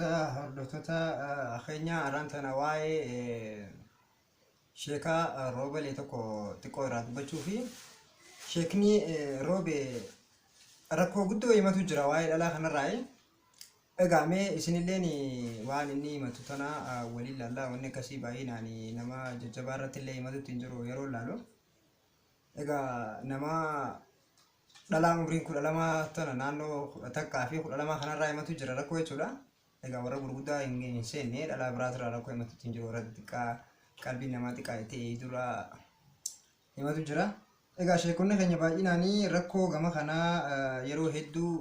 hordoftoota keenya arantana waa'ee sheekaa roobelee tokko xiqqoo irraa dubbachuu fi sheekni roobee rakkoo guddoo himatu jira waa'ee dhalaa kanarraa. Egaa mee isinilleen waan inni himatu tana waliin laallaa wanni akkasii baay'inaan nama jajjabaa irratti illee himatutti hin jiru yeroo laalu. Egaa nama dhalaa umriin 12 tana naannoo takkaa fi 12 kanarraa himatu jira rakkoo jechuudha. Egaa warra gurguddaa hin seenne dhalaa biraatirraa rakkoo himatutti hin jiru. Warra xiqqaa qalbiin namaa xiqqaa ta'e dura himatu jira. Egaa sheekonni keenya baay'inaan rakkoo gama kanaa yeroo hedduu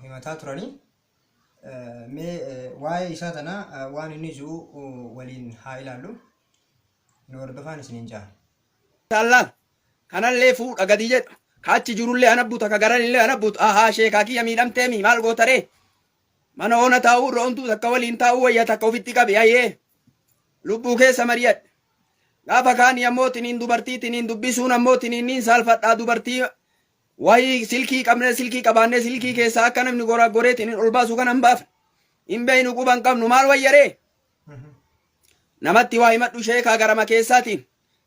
himataa turanii. Mee waa'ee isaa tana waan inni jiru waliin haa ilaallu. Nu hordofaan isiniin jaa. Taallaan kanallee fuudha gadi jedhu kaachi jirullee anabbuuta ka garanillee anabbuuta ahaa sheekaa kiyya miidhamtee maal gootaree mana oona taa'uu roontuu takka waliin taa'uu wayya takka ofitti qabe ayyee lubbuu keessa mariyadhe gaafa kaanii ammoo tiniin dubartii tiniin dubbisuun ammoo tiniin niin saalfadhaa dubartii wayii silkii qabne silkii qabaanne silkii keessaa akka namni goree tiniin ol baasu kan hambaafne hin beeynu quban qabnu maal wayyaree namatti waa himadhu sheekaa garama keessaatiin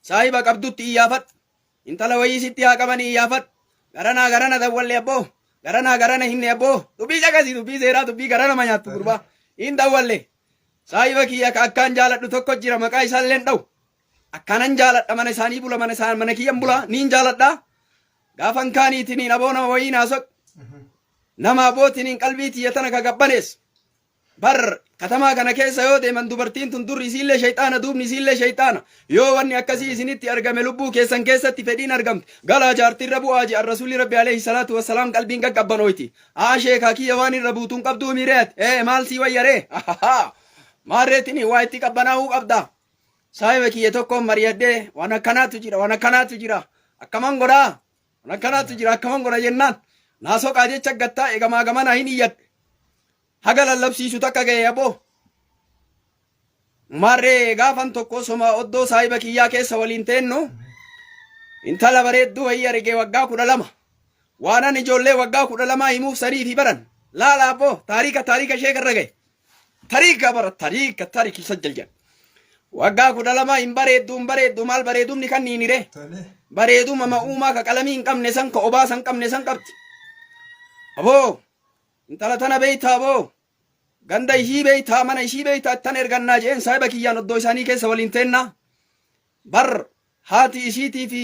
saahiba qabdutti iyyaafadhu intala wayii sitti haa qabanii iyyaafadhu garana dawwalle abboo garana hinne abboo dubbii caqasii dubbii seeraa dubbii garana ma nyaattu gurbaa hin dawwalle saahiba kiyya ka akkaan jaaladhu tokko jira maqaa isaalleen dha'u akkanan jaaladha mana isaanii bula mana kiyyan bula niin jaaladha gaafan kaaniitiniin aboo nama wayii naasoq nama abootiniin qalbii tiyya tana ka gabbanees bar katamaa kana keessa yoo deeman dubartiin tun durri isiillee shayxaana duubni isiillee shayxaana yoo wanni akkasii isinitti argame lubbuu keessan keessatti fedhiin argamte galaa jaartirra bu'aa ji'a rasuulli rabbi alayhi salaatu wassalaam qalbiin gaggabanoyti sheekaa kiyya waan irra buutuun qabduu mireet maal sii wayyaree maarreetini waa itti qabbanaa'uu qabda saahiba kiyya tokkoon mariyadhee waan akkanaatu jira akkaman godha jennaan naasoqaa jecha gattaa egamaa gamana hin iyyadhe haga lallabsiisu takka ga'e aboo marree gaafan tokko soma oddoo saahiba kiyyaa keessa waliin teennu intala bareedduu wayii argee waggaa 12 waanan ijoollee waggaa 12 himuuf sanii fi baran laala aboo taarika sheekarra ga'e taarika sajjal jedha waggaa 12 hin bareeddu maal bareedumni kan niinire bareeduma ma'uumaa ka qalamii hin qabne san ka obaa san qabne san qabdi aboo intala tana beeytaa aboo ganda ishii beeytaa mana ishii beeytaa tan ergannaa jeen saahiba kiyyaan oddoo isaanii keessa waliin teenna bar haati ishiitii fi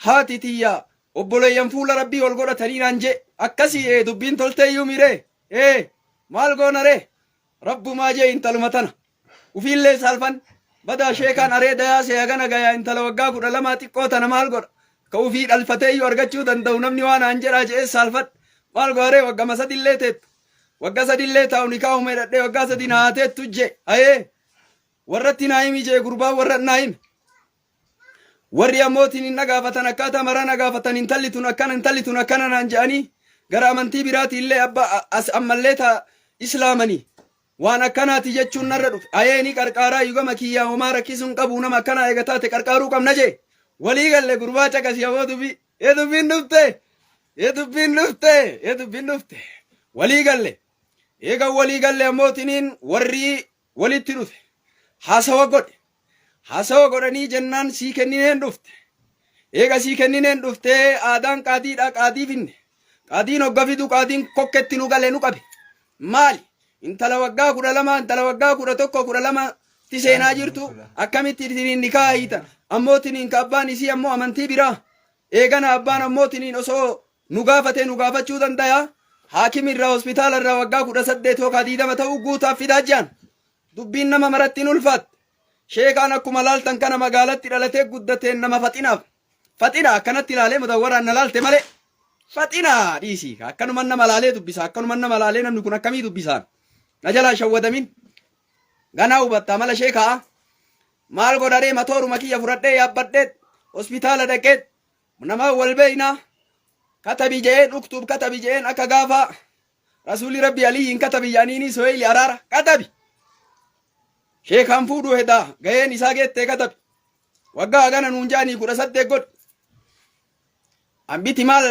haati tiyya obboleeyyan fuula rabbii ol godhatanii naan je akkasii dubbiin tolteeyyuu mire maal goonare rabbumaa jee intaluma tana ufiillee saalfan badaa sheekaan areeda yaasee hagana gayaa intala waggaa 12 xiqqoo tana maal godha ka ufii dhalfateeyyuu argachuu danda'u namni waan aan jedhaa jee saalfadhu maal gooree waggaa 3 teettu waggaa 3 taa'u ni kaa'u meedhadhee waggaa 3 naateettu je warratti naa himi jee gurbaa warra naa himi warri ammootiin hin nagaafatan akkaataa maraa nagaafatan intalli tun akkana naan je'anii gara amantii biraati illee as ammallee islaamanii waan akkanaati jechuun narra dhufe ni qarqaaraa yugama kiyyaa homaa rakkisuun qabu nama akkanaa eega taate qarqaaruu qabna jee walii galle gurbaa caqasii aboo dubbiin dhufte walii galle ammootiniin warri walitti dhufe haasawa godhanii jennaan sii kennineen dhufte eega sii kennineen dhufte aadaan qaadiidha qaadii finne qaadiin hogga fidu qaadiin kokketti nu gale nu qabe maali intala waggaa 12 intala waggaa 11 12 ti seenaa jirtu akkamitti ittiin nikaa hiitan ammootiniin ka abbaan isii ammoo amantii biraa eegana abbaan ammootiniin osoo nu gaafachuu dandaya haakim irraa hospitaala irraa waggaa 18 yookaan 20 ta'uu guutaaf fidaa jiran dubbiin nama maratti hin ulfaatte sheekaan akkuma laaltan kana magaalatti dhalatee guddateen nama faxina akkanatti ilaalee mudawwaraan na laalte malee faxina dhiisii akkanuma nama laalee dubbisa akkanuma nama laalee namni kun akkamii dubbisaan na jalaa shawwadamin ganaa hubattaa mala sheekaa maal godharee matooruma kiyya fudhadhee yaabbadhee hospitaala dhaqee nama wal beeynaa katabi jeen uktub katabi jeen akka gaafa rasuuli rabbi aliyin katabi yaaniini sohayli araara katabi sheekaan fuudhuu hedaa gaheen isaa geettee katabi waggaa hagana nuun jaanii 18 godh ambiti maal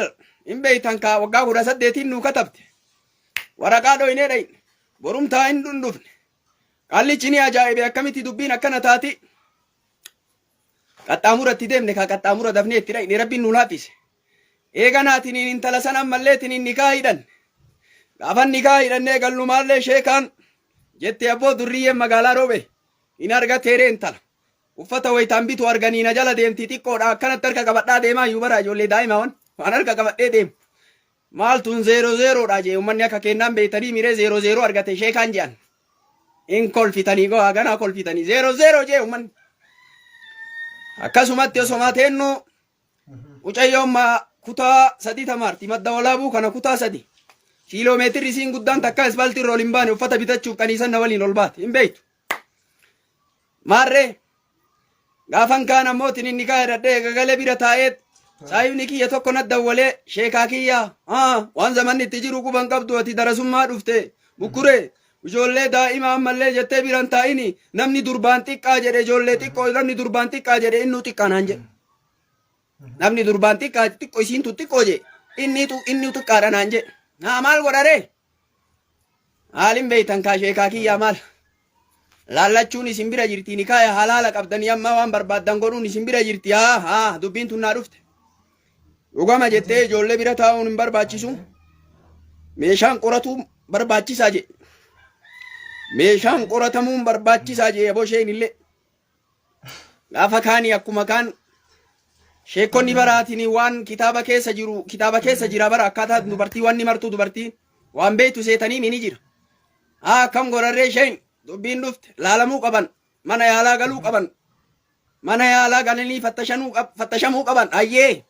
hin beeytan ka waggaa 18 nuu katabte waraqaa dhoynee dhayin borumtaa hin dhundhufne qallichi ni ajaa'ibe akkamitti dubbiin akkana taati qaxxaamuratti deemne ka qaxxaamura dafnee itti dhaqne rabbiin nu laaffise eeganaatiin intala san ammalleetiin nikaa hidhan gaafan nikaa hidhannee gallumaallee sheekaan jette abboo durriyyeen magaalaa roobe hin argateere intala uffata wayitaan bitu arganiina jala deemti xiqqoodha akkanatti harka qabadhaa deemaa iyyuu bara ijoollee daa'imaa waan harka qabadhee deemu maaltun 00dha jee ummanni akka kennaan beeytanii miree 00 argate sheekaan je'an in kolfitanii go'a ganaa kolfitanii 00 jee ummanni akkasumatti osoma teennu mucayyoon kutaa 3 tamaarti madda walaabuu kana kutaa 3 kiiloomeetirri isiin guddaan takka asfaaltii irra ol hin baane uffata bitachuuf qaniisan na waliin ol baate hin beektu maarree gaafan kaan ammootiin inni kaa hidhadhee gagalee bira taa'ee saayibni kiyya tokko naddawwalee sheekaa kiyya waan zamanni itti jiru quban qabdu ati darasummaa dhufte bukkuree ijoollee daa'ima ammallee jettee biran taa'ini namni durbaan xiqqaa jedhe ijoollee xiqqoo namni durbaan xiqqaa jedhe innuu xiqqaa naan jedhe namni durbaan xiqqaa xiqqoo isiintu xiqqoo jedhe inni xiqqaadha naan jedhe naa maal godharee haalin beeytan kaa sheekaa kiyyaa maal laallachuun isin bira jirti nikaaya halaala qabdanii amma waan barbaaddan godhuun isin bira jirti dubbiin tun naa dhufte dhugama jettee ijoollee bira taa'uun hin barbaachisu meeshaan qoratuu barbaachisaa jedhe meeshaan qoratamuun barbaachisaa jedhe bosheen illee gaafa kaanii akkuma kaan sheekonni baraatiin waan kitaaba keessa jira bara akkaataa dubartii wanni martuu dubartiin waan beektu seetanii ni jira akkam godharree isheen dubbiin dhufte laalamuu qaban mana yaalaa galuu qaban mana yaalaa galanii fattashamuu qaban ayyee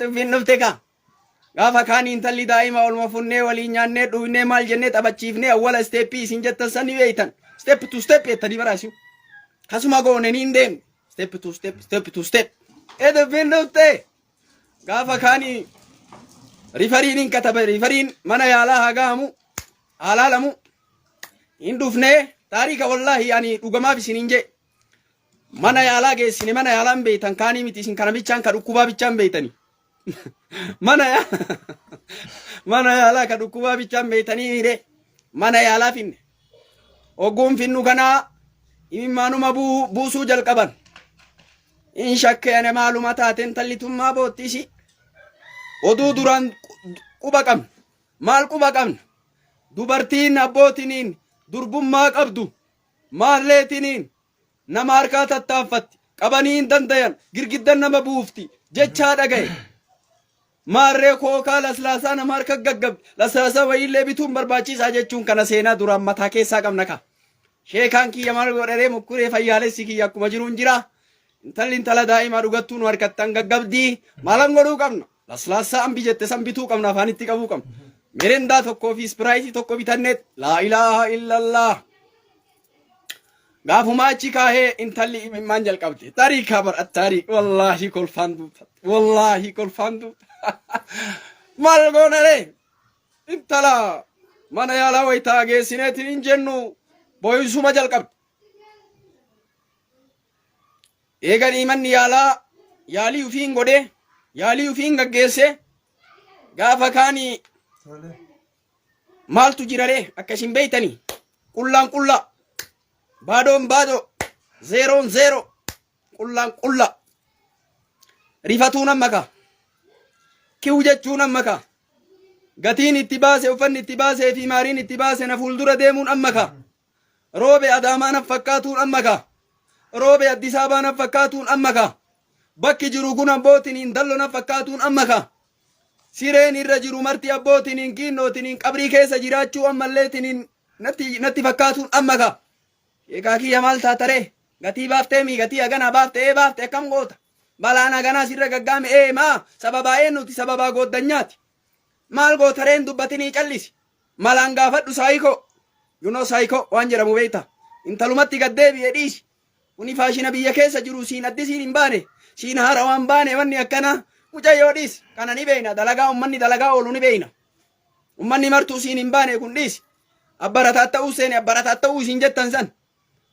dubbiin dhufte ka gaafa kaanii intalli daa'ima olma funnee waliin nyaannee dhugnee maal jennee taphachiifnee awwala isteeppii isin jettan sani beeytan step to step jettanii baraasiu kasuma goonanii hin deemne step to step dubbiin dhufte gaafa kaanii rifariin hin katabe rifariin mana yaalaa hagaamu halaalamu hin dhufne taarika wallahi ani dhugamaaf isin hin jee mana yaalaa geessine mana yaalaan beeytan kaanii miti isin kana bichaan ka dhukkubaa bichaan beeytanii mana yaalaa ka dhukkubaa bichaan beeytanii mire mana yaalaa finne ogguun finnu kanaa imimmaanuma buusuu jalqaban in shakkeene maaluma taateen tallitummaa boottisi oduu duraan quba qabna maal quba qabna dubartiin abbootiniin durbummaa qabdu maalleetiniin nama harkaa tattaaffatti qabanii hin dandayan girgiddan nama buufti jechaa dhagaye maarree kookaa laslaasaa nama harka gaggabdi laslaasaa wayiillee bituun barbaachisaa jechuun kana seenaa duraan mataa keessaa qabna ka sheekaan kiyya maal godharee mukkuree fayyaalessi kiyya akkuma jiruun jira intalli intala daa'imaa dhugattuu nu harkattan gaggabdii maalan godhuu qabna laslaasaa ambi jette san bituu qabna afaanitti qabuu qabna mirindaa tokkoo fi ispiraayitii tokko bitanneet laa ilaaha illallah gaafuma achi kaahee intalli imimmaan jalqabde tariikaa barataarii wallaahi kolfaan duuta maal goonaree intala mana yaalaa wayitaa geessineetiin hin jennu booyisuma jalqabde eeganii manni yaalaa yaalii ufiin godhee yaalii ufiin gaggeesse gaafa kaanii maaltu jiraree akka isin beeytanii qullaan qullaa baadoon baadoo zeeroon zeero qullaan qullaa rifatuun amma ka kiwu jechuun amma ka gatiin itti baase uffanni itti baasee fi maariin itti baase na fuuldura deemuun amma ka roobe adaamaa na fakkaatuun amma ka roobe addisaabaa na fakkaatuun amma ka bakki jiru kun abbootiin dallo na fakkaatuun amma ka sireen irra jiru marti abbootiin kiinnootiin qabrii keessa jiraachuu ammalleetiin natti fakkaatuun amma ka sheekaa kiyya maal taataree gatii baaftee mi gatii haganaa baaftee baafte akkam goota balaan haganaa sirra gaggaame maa sababaa eennuti sababaa gooddanyaati maal gootareen dubbatinii callisi malaan gaafadhu saayikoo yunoo saayikoo waan jedhamu beeyta intalumatti gaddeebi'e dhiisi kuni faashina biyya keessa jiru siin addisiin hin baane siin haara waan baane wanni akkana mucayyoo dhiisi kana ni beeyna dalagaa ummanni dalagaa oolu ni beeyna ummanni martuu siin hin baane kun dhiisi abbarataa ta'uu seene abbarataa ta'uu isin jettan san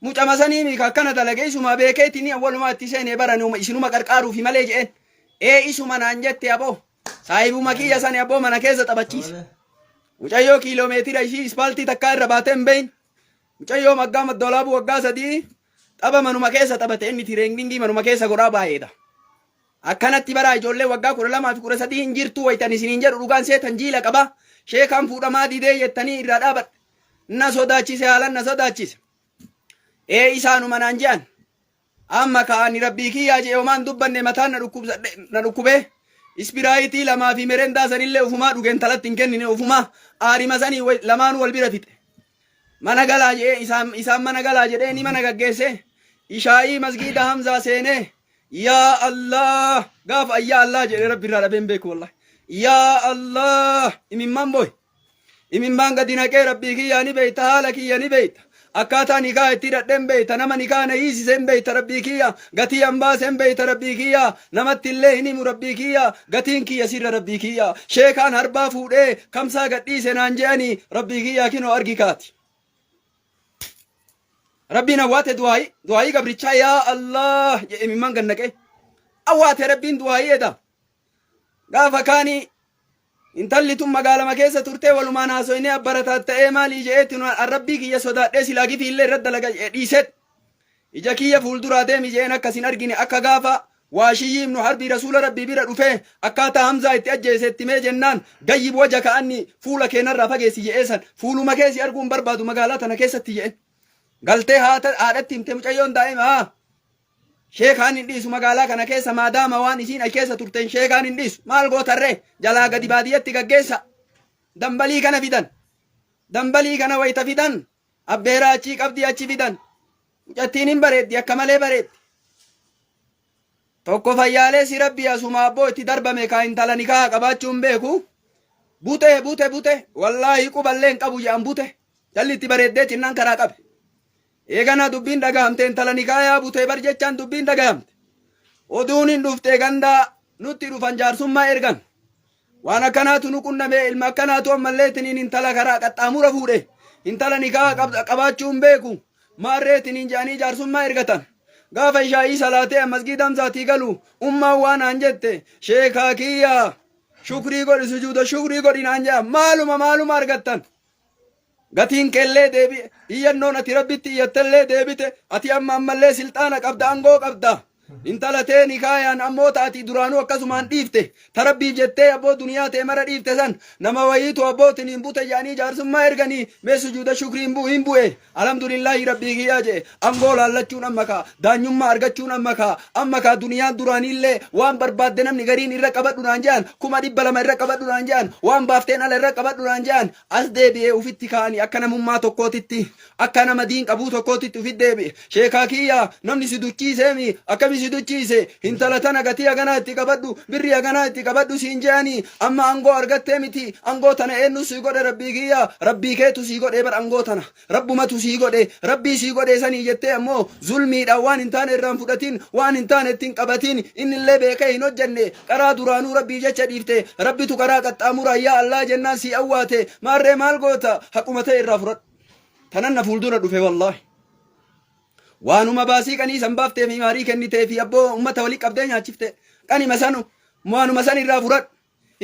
mucama sanii mika akkana dalagee isuma beekeetini awwalumaa itti seene baranuma isinuma qarqaaruufi malee je'en isuma naan jette aboo saahibuma kiyya sani aboo mana keessa taphachiise mucayyoo kiiloomeetira ishii ispaaltii takkaa irra baatee hin beeyin. Mucayyoo maggaa maddoolaabu waggaa 3 tapha manuma keessa taphate inni tireeningii manuma keessa godhaa baay'eedha. Akkanatti bara ijoollee waggaa 12 fi 13 hin jirtu waytan isiniin jedhu dhugaan seetan jiila qaba. Sheekaan fuudhamaa didee jettanii irraa dhaabadha. Na sodaachise haalan na sodaachise. Isaanuma naan je'an. Amma ka'anii rabbii kiyyaa jee homaan dubbanne mataan na dhukkubee. Ispiraayitii lamaa fi merendaa sanillee ufumaa dhugeen talatti hin kennine ufumaa aarima sanii lamaan wal bira fixe. Mana galaa jee isaan mana galaa jedhee ni mana gaggeesse. Ishaayii masgiida Hamzaa seenee yaa Allah gaafa ayyaa Allah jedhee rabbi irraa dhabeen beeku wallahi. Yaa Allah imimmaan boy. Imimmaan gadi naqee rabbii kiyyaa ni beeyta haala kiyya ni beeyta. Akkaataa nikaa itti hidhadheen beeyta nama nikaa na hiisiseen beeyta rabbii kiyya gatii hambaaseen beeyta rabbii kiyya namatti illee hin himu rabbii kiyya gatiin kiyya sirra rabbii kiyya sheekaan harbaa fuudhee kamsaa gadhiise naan je'anii rabbii kiyya kinoo argi kaati. Rabbiin awwaate du'aayii gabrichaa yaa Allah jedhe imimmaan gad naqee awwaate rabbiin du'aayii edha. Gaafa kaanii intalli tun magaalama keessa turtee walumaan haasoyinee abbarataa ta'ee maalii je'eetti rabbii kiyya sodaadhee silaa gifii illee irra dalaga dhiiset ija kiyya fuulduraa deemi je'een akkasin argine akka gaafa waashiyyiin nu harbii rasuula rabbii bira dhufee akkaataa Hamzaa itti ajjeesetti mee jennaan gayyib waja ka'anni fuula keenarraa fageessi je'eesan fuuluma keessi arguun barbaadu magaalaa tana keessatti je'en galtee haadhatti himte mucayyoon daa'ima sheekaan hin dhiisu magaalaa kana keessa maadaama waan isiin ay keessa turteen sheekaan hin dhiisu maal gootarree jalaa gadi baadiyyatti gaggeessa dambalii kana fidan dambalii kana wayita fidan abbeeraa achii qabdii achi fidan mucattiin hin bareeddi akka malee bareeddi tokko fayyaalee si rabbii asuma abboo itti darbame kaa intala nikaa qabaachuun beeku bute wallaahi quballee hin qabu jedhan bute jalli itti bareeddee cinnaan karaa qabe. Eegana dubbiin dhagahamte intala nikaayaa butee bar jechaan dubbiin dhagahamte. Oduun hin dhufte gandaa nutti dhufan jaarsummaa ergan. Waan akkanaatu nu qunname ilma akkanaatu ammallee tiniin intala karaa qaxxaamura fuudhe. Intala nikaa qabaachuun beeku. Maarree tiniin jaanii jaarsummaa ergatan. Gaafa ishaayii salaatee masgiida Hamzaatii galu ummaan waan aan jette sheekaa kiyyaa shukrii godhi sujuuda shukrii godhi naan jea maaluma argattan. Gatiin kellee deebi iyyannoon ati rabbitti iyyattellee deebite ati ammallee silxaana qabda angoo qabda intala tee nikaayaan ammoo taati duraanuu akkasumaan dhiifte tarabbiif jettee abboo duniyaa tee mara dhiifte san nama wayiitu abbootin hin bute jedhanii jaarsummaa erganii mee sujuuda shukriin hin bu'e alhamdulillaahi rabbii kiyyaa jee angoo laallachuun ammakaa daanyummaa argachuun ammakaa duniyaan duraaniillee waan barbaadde namni gariin irra qabadhu naan jehan 200 irra qabadhu naan jehan waan baafteen ala irra qabadhu naan jehan as deebi'ee ufitti kaanii akka namummaa tokkootitti akka nama diin qabuu tokkootitti ufit deebi'e sheekaa kiyyaa namni si duchiiseemi akkami si duchiise intala tana gatii haganaa itti qabadhu birri haganaa itti qabadhu siin je'anii amma angoo argattee miti angoo tana eenyu sii godhe rabbii kiyyaa rabbii keetu sii godhe bar angoo tana rabbumatu sii godhe rabbii sii godhe sanii jettee ammoo zulmiidhaan waan hin taane irraan fudhatiin waan hin taane ittiin qabatiin innillee beekee hin hojjenne karaa duraanuu rabbii jecha dhiifte rabbitu karaa qaxxaamura yaa Allah jennaan sii awwaate maarree maal goota haquma ta'e irraa fudhadhu tanan na fuuldura dhufe wallaahi. Waanuma baasii qanii san baaftee fi maarii kennitee fi abboo ummata walii qabdee nyaachifte qanima sanu waanuma san irraa fudhadhu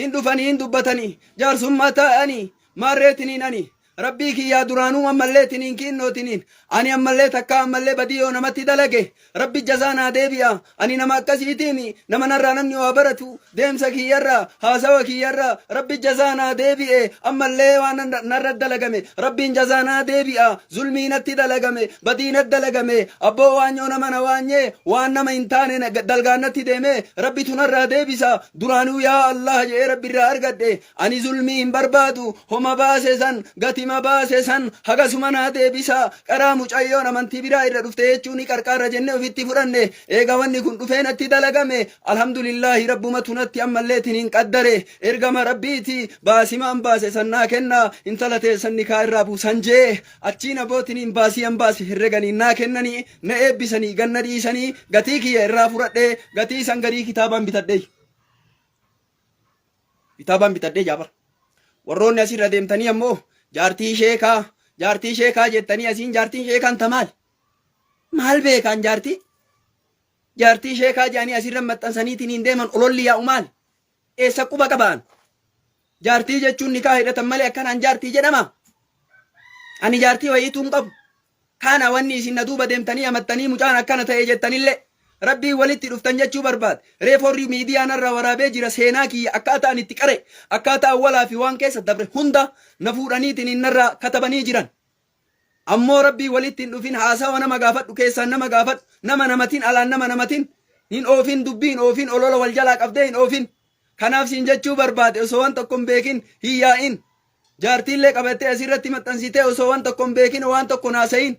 hin dhufanii hin dubbatanii jaarsummaa ta'anii maarreetiniin ani rabbii kiyyaa duraanuu ammallee tiniin kiinnootiniin ani ammallee takka ammallee badiyoo namatti dalage rabbi jazaanaa deebi'a ani nama akkasiitiimi nama narraa namni waa baratu deemsa kiyyarraa haasawa kiyyarraa rabbi jazaanaa deebi'e ammallee waan narra dalagame rabbiin jazaanaa deebi'a zulmiinatti dalagame badiinatti dalagame abboo waanyoo nama na waanyee waan nama hin taane dalgaannatti deeme rabbitu narraa deebisa duraanuu yaa Allah jedhee rabbiirraa argadhe ani zulmii hin barbaadu homa baase san gatima baase san hagasuma naa deebisa karaa mucayyoon amantii biraa irra dhufte jechuun ni qarqaarra jennee ofitti fudhanne eega wanni kun dhufee natti dalagame alhamdulillaahi rabbumatu natti ammallee tiniin qaddare ergama rabbiiti baasimaan baase san naa kenna intala teessan nikaa irraa buusan jee achiin abbootiin baasii an baase herreganii naa kennanii na eebbisanii ganna dhiisanii gatii kiyya irraa fudhadhe gatii san garii kitaabaan bitadhe jaabar warroonni asirra deemtanii ammoo jaartii sheekaa jettanii asiin jaartiin sheekaan tamaal maal beekaan jaartii sheekaa jedhanii asirra maxxansaniitiin hin deeman ololli yaa'u maal eessa quba qabaan jaartii jechuun nikaa hidhatan malee akkanaan jaartii jedhama. Ani jaartii wayiituun qabu. Kana wanni isin na duuba deemtanii amattanii mucaan akkana ta'e jettanillee rabbii walitti dhuftan jechuu barbaade. Reeforri miidiyaan irraa waraabee jira seenaa kiyya akkaataan itti qare akkaataa awwalaa fi waan keessa dabre hunda na fuudhaniitiin innarraa katabanii jiran. Ammoo rabbii walitti hin dhufin haasawa nama gaafadhu keessaan nama gaafadhu nama namatiin alaan nama namatiin hin oofin dubbiin oofin olola wal jalaa qabdee hin oofin. Kanaaf siin jechuu barbaade osoo waan tokko hin beekin hin yaa'in. Jaartiillee qabattee asirratti maxxansitee osoo waan tokko hin beekin waan tokko naasayin.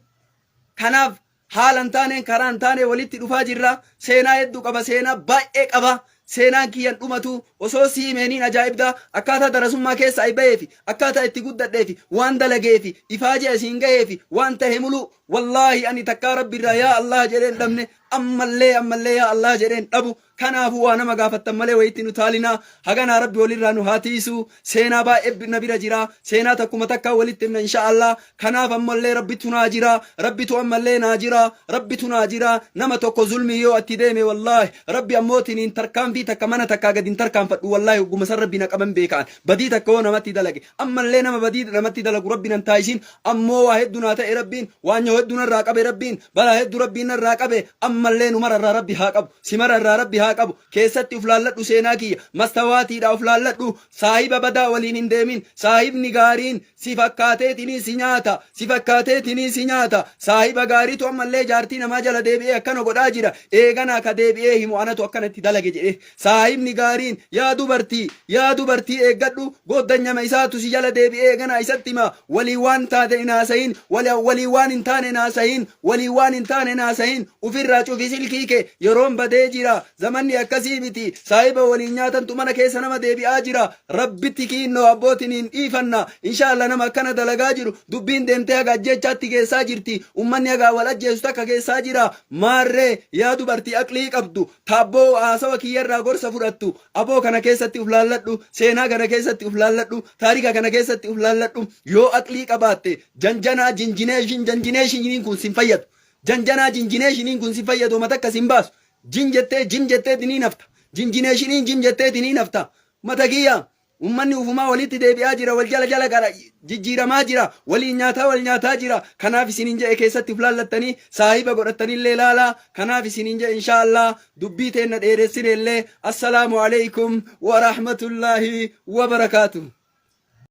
Kanaaf haalan taaneen karaan taanee walitti dhufaa jirra. Seenaa hedduu qaba, seenaa baay'ee qaba. Seenaan kiyyan dhumatu osoo siimeniin ajaa'ibda akkaataa darasummaa keessa ay ba'eefi akkaataa itti guddadheefi waan dalageefi ifaaje asiin ga'eefi waan tahe mulu wallaahi ani takkaa rabbiirraa yaa Allah jedheen dhabne ammallee yaa Allah jedheen dhabu. Kanaafuu waa nama gaafattan malee wayitti nu taalinaa haganaa rabbi walirraa nu haa tiisu. Seenaa baay'ee na bira jira. Seenaa takkuma takkaa walitti himna inshaallah. Kanaaf ammallee rabbitu naa jira. Rabbitu ammallee naa jira. Rabbitu naa jira. Nama tokko zulmii yoo atti deeme wallaahi rabbi ammootiin hin tarkaanfii takka mana takkaa gadi hin tarkaanfadhu wallaahi hogguma san rabbi na qaban beekaan. Badii takka yoo namatti dalage ammallee nama badii namatti dalagu rabbi nan taayisiin ammoo waa hedduu naa ta'e rabbiin waan hedduu narraa qabe rabbiin balaa hedduu rabbiin narraa qabe ammallee numararraa rabbi haa qabu simararraa rabbi haa qabu keessatti uf laalladhu seenaa kiyya mastawaatiidha uf laalladhu saahiba badaa waliin hin deemin saahibni gaariin si fakkaateetinii si nyaata si fakkaateetinii si nyaata saahiba gaariitu ammallee jaartii namaa jala deebi'ee akkana godhaa jira eeganaa ka deebi'ee himu anatu akkanatti dalage jedhe saahibni gaariin yaa dubartii eeggadhu gooddanyama isaatu si jala deebi'ee eeganaa isatti hima walii waan taate hin haasayin walii waan hin taane hin haasayin walii waan hin taane hin haasayin ufirraa cufi silkii kee yeroon badee jira zamanni akkasii miti saahiba waliin nyaatantu mana keessa nama deebi'aa jira rabbitti kiinnoo abbootiin hin dhiifanna inshaallah nama akkana dalagaa jiru dubbiin deemtee haga ajjeechaatti geessaa jirti ummanni hagaa wal ajjeesu takka geessaa jira maarree yaa dubartii aqlii qabdu taabboo haasawa kiyyarraa gorsa fudhattu aboo kana keessatti uf laalladhu seenaa kana keessatti uf laalladhu taarika kana keessatti uf laalladhu yoo aqlii qabaatte janjanaa jinjineeshiniin kun sin fayyadu janjanaa jinjineeshiniin kun sin fayyadu mata akkas hin baasu jin jettee dinii nafta jinjineeshiniin jin jettee dinii nafta mata kiyya ummanni ufumaa walitti deebi'aa jira wal jala gara jijjiiramaa jira waliin nyaataa jira kanaaf isiniin jedhe keessatti uf laallattanii saahiba godhattanillee laalaa kanaaf isiniin jedhe inshaallah dubbii teenna dheeressinellee assalaamu alaykum wa rahmatullaahi wa barakaatuh.